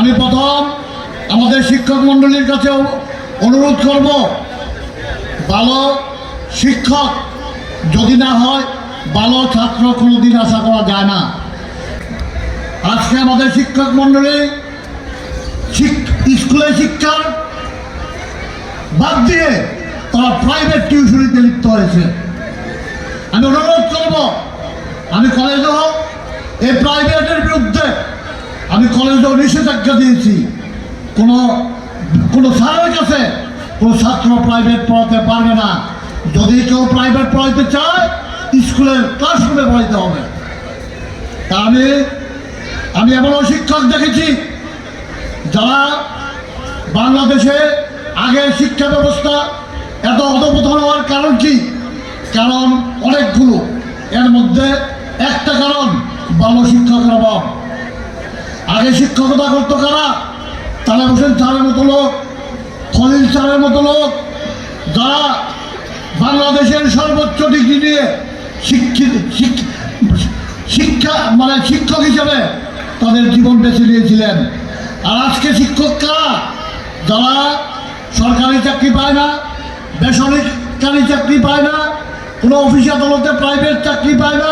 আমি প্রথম আমাদের শিক্ষক মণ্ডলীর কাছে অনুরোধ করব, ভালো শিক্ষক যদি না হয় ভালো ছাত্র কোনোদিন আশা করা যায় না। আজকে আমাদের শিক্ষক মণ্ডলী স্কুলে শিক্ষার বাদ দিয়ে তারা প্রাইভেট টিউশনিতে লিপ্ত হয়েছে। আমি অনুরোধ করব, আমি কলেজেও এই প্রাইভেটের বিরুদ্ধে আমি কলেজেও নিষেধাজ্ঞা দিয়েছি। কোনো স্যারের কাছে কোনো ছাত্র প্রাইভেট পড়াতে পারবে না। যদি কেউ প্রাইভেট পড়াইতে চায় স্কুলের ক্লাসরুমে পড়াইতে হবে। তা আমি এমনও শিক্ষক দেখেছি যারা বাংলাদেশে আগের শিক্ষা ব্যবস্থা এত অধঃপতন হওয়ার কারণ কি? কারণ অনেকগুলো, এর মধ্যে একটা কারণ ভালো শিক্ষকের অভাব। আগে শিক্ষকতা করতো কারা? তালেব হোসেন স্যারের মতো লোক, খলিল স্যারের মতো লোক, যারা বাংলাদেশের সর্বোচ্চ ডিগ্রি নিয়ে শিক্ষক হিসেবে তাদের জীবন বেছে নিয়েছিলেন। আর আজকে শিক্ষক কারা? যারা সরকারি চাকরি পায় না, বেসরকারি চাকরি পায় না, কোনো অফিস আদালতে প্রাইভেট চাকরি পায় না,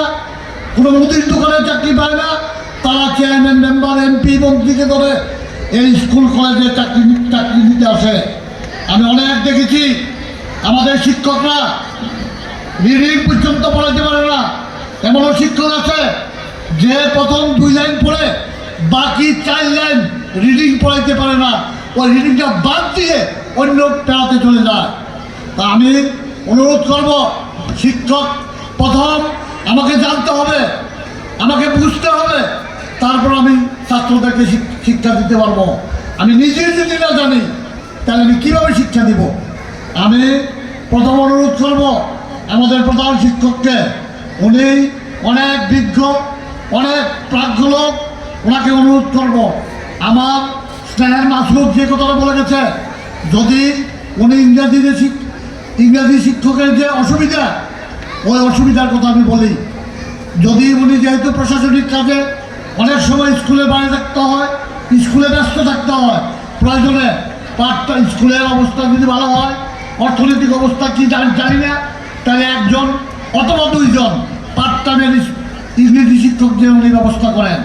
কোনো মুদির দোকানে চাকরি পায় না, তারা চেয়ারম্যান, মেম্বার, এমপি, মন্ত্রীকে ধরে এই স্কুল কলেজে চাকরি নিতে আসে। আমি অনেক দেখেছি আমাদের শিক্ষকরা রিডিং পর্যন্ত পড়াতে পারে না। এমনও শিক্ষক আছে যে প্রথম 2 লাইন পড়ে বাকি 4 লাইন রিডিং পড়াইতে পারে না, ওই রিডিংটা বাদ দিয়ে অন্য পেড়াতে চলে যায়। তা আমি অনুরোধ করব, শিক্ষক প্রথম আমাকে জানতে হবে, আমাকে বুঝতে হবে, তারপর আমি ছাত্রদেরকে শিক্ষা দিতে পারবো। আমি নিজে যদি না জানি তাহলে আমি কীভাবে শিক্ষা দিব? আমি প্রথম অনুরোধ করব আমাদের প্রধান শিক্ষককে, উনি অনেক বিজ্ঞ, অনেক প্রাজ্ঞ লোক, ওনাকে অনুরোধ করব। আমার স্নেহের মাসুদ যে কথাটা বলে গেছে, যদি উনি ইংরাজি শিক্ষকের যে অসুবিধা, ওই অসুবিধার কথা আমি বলি। যদি উনি যেহেতু প্রশাসনিক কাজে অনেক সময় স্কুলে বাইরে থাকতে হয়, স্কুলে ব্যস্ত থাকতে হয়, প্রয়োজনে স্কুলের অবস্থা যদি ভালো হয়, অর্থনৈতিক অবস্থা কি জানি না, তাহলে 1 জন অথবা 2 জন পার্ট টাইমের ইংরেজি শিক্ষক যে উনি ব্যবস্থা করেন।